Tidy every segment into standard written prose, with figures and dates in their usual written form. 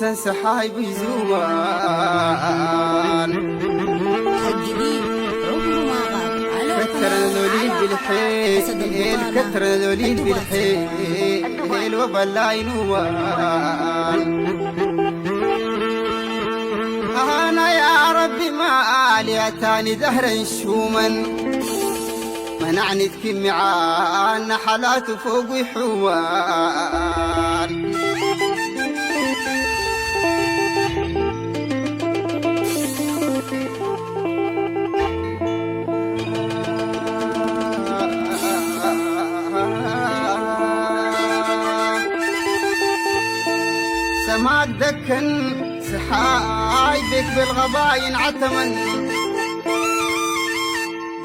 مثلا سحايب زوان الجديد عمره ما غاب على كتر ذوليل بالحيل كتر ذوليل بالحيل وبلا ينوان أنا يا ربي ما آلي أتاني دهرا شوما منعني تكمي عنا حالات فوق حوان سماك دكن سحايبك بالغباين عتمن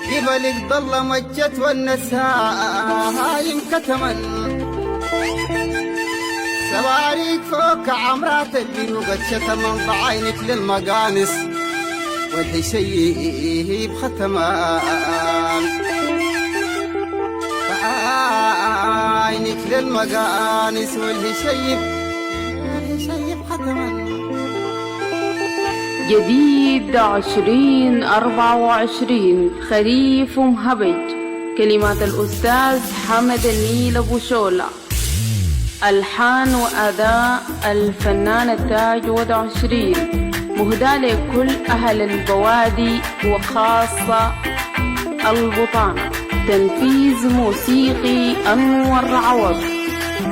قبلك ضل مجت والنسايم كتمن سواريك فوق عمرات البيوغة شتمن بعينك للمقانس والهي شيء بختمان بعينك للمقانس والهي شيء بختمان جديد 2024 خريف مهبج. كلمات الأستاذ حمد النيل أبو شولة، ألحان وأداء الفنان التاج وضع شيرين، مهداة لكل أهل البوادي وخاصة البطانة. تنفيذ موسيقي أنور عوض،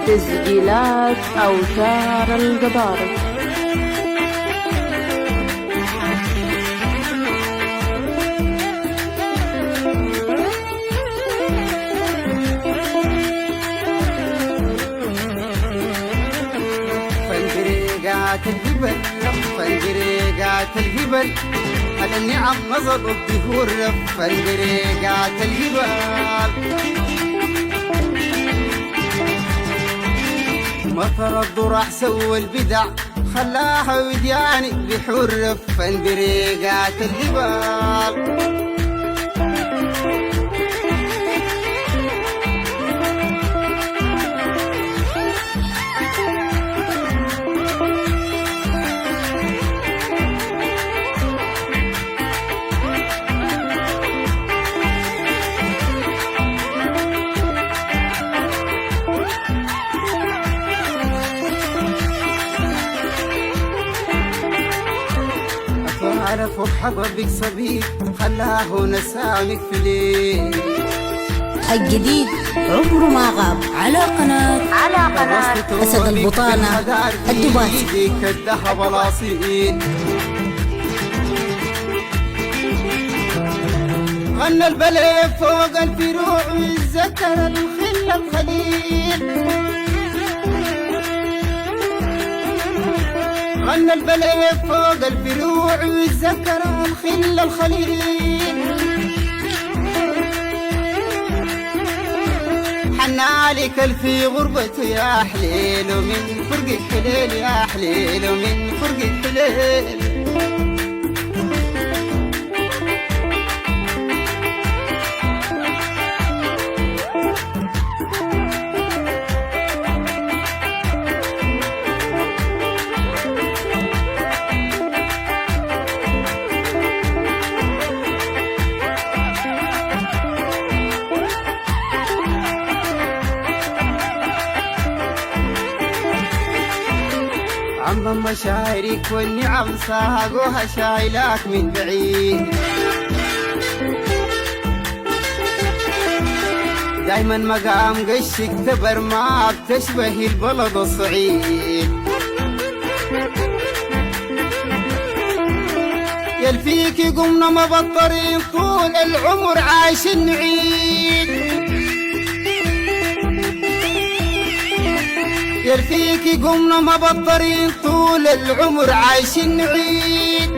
تسجيلات أوتار الجبارة. فالجريقات الهبل على النعم نظر الدهور فالجريقات الهبل مطر الضرع سوى البدع خلاها ودياني بحر فالجريقات الهبل عرفوا حببك صبيك خلاه نسامك في ليل. الجديد عمره ما غاب على قناة أسد البطانة الدباسي. الذهب الاصيل غنى البلد فوق الفروع والذكر الخل الخليل. غنى البلد فوق الفروع والذكر الخل الخليل. حنالك الفي غربته يا حليل ومن فرق حليل يا حليل ومن فرق حليل. عم مشاعرك والنعم ساقوها شايلاك من بعيد. دايما مقام قشك تبر ما بتشبه البلد الصعيد. يلفيكي قمنا مبطرين طول العمر عايش نعيد. يرفيكي قمنا مبطرين طول العمر عايشين نعيد.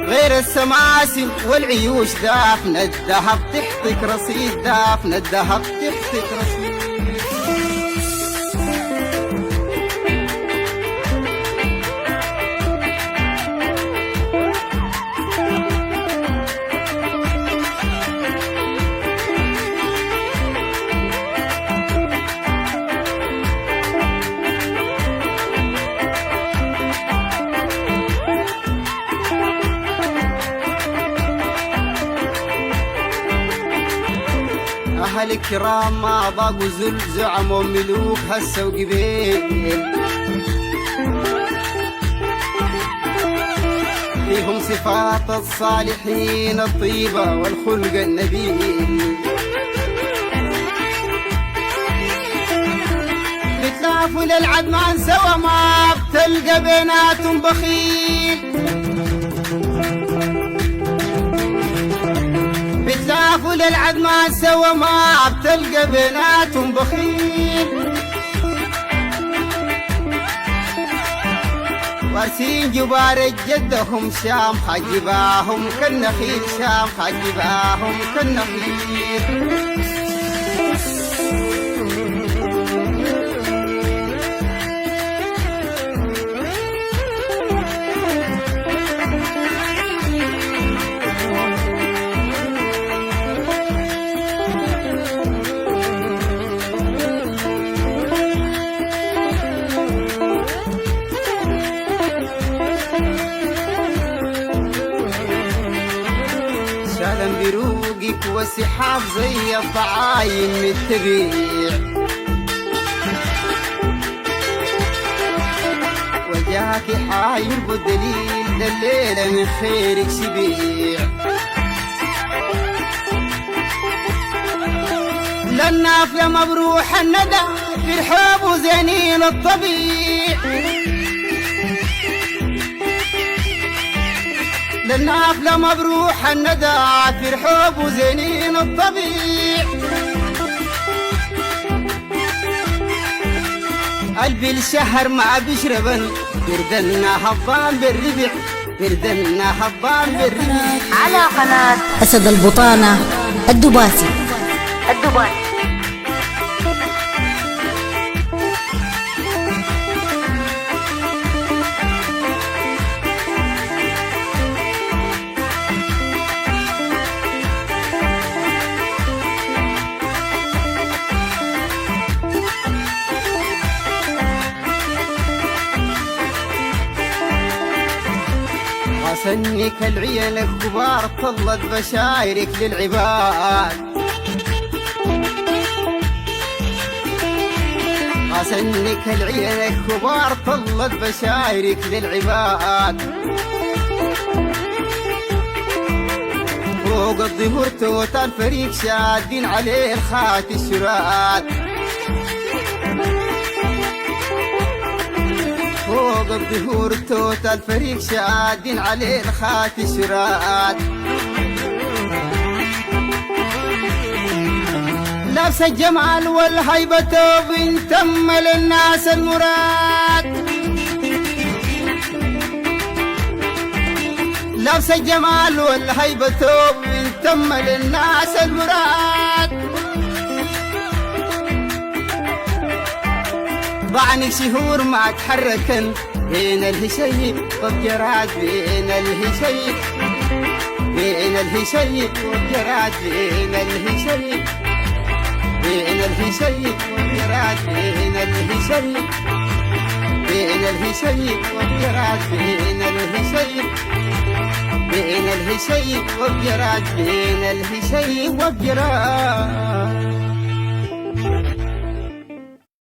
غير السماسم والعيوش دافن الذهب تحتك رصيد دافن الذهب تحتك رصيد. أهل الكرام ما ضاقوا ذل زعموا ملوك هسه وقبيل فيهم صفات الصالحين الطيبة والخلق النبيل بتلافوا للعدمان سوا ما بتلقى بيناتهم بخيل بتلافوا للعدمان سوا ما بتلقى بيناتهم بخيل وارسين جبار جدهم شام حجباهم كالنخيل شام حجباهم كالنخيل شالم بروقك والسحاب زي الطعاين متبيع وجاكي حاير بالدليل الليلة من خيرك شبيع للنافلة مبروح الندى في الحب وزنين الطبيع للنافلة مبروح الندى في الحب وزنين الطبيع قلبي الشهر ما بيشربن بردنا هضام بالربع بردنا هضام بالربع على قناة أسد البطانة الدباسي غسنك العيال الكبار طلت بشايرك للعباد غسنك العيال الكبار طلت بشايرك للعباد فوق الظهور توت الفريق شادين عليه الخات الشراد فوق الظهور توت الفريق شادين عليه الخات الشراد لابس الجمال والهيبة وبنتم للناس المراد لابس الجمال والهيبة وبنتم للناس المراد ضعنك شهور ما تحركن بين الهشيب والجراد بين الهشيب بين الهشيب والجراد بين الهشيب بين الهشيب والجراد بين الهشيب بين الهشيب والجراد بين الهشيب بين الهشيب والجراد بين الهشيب والجراد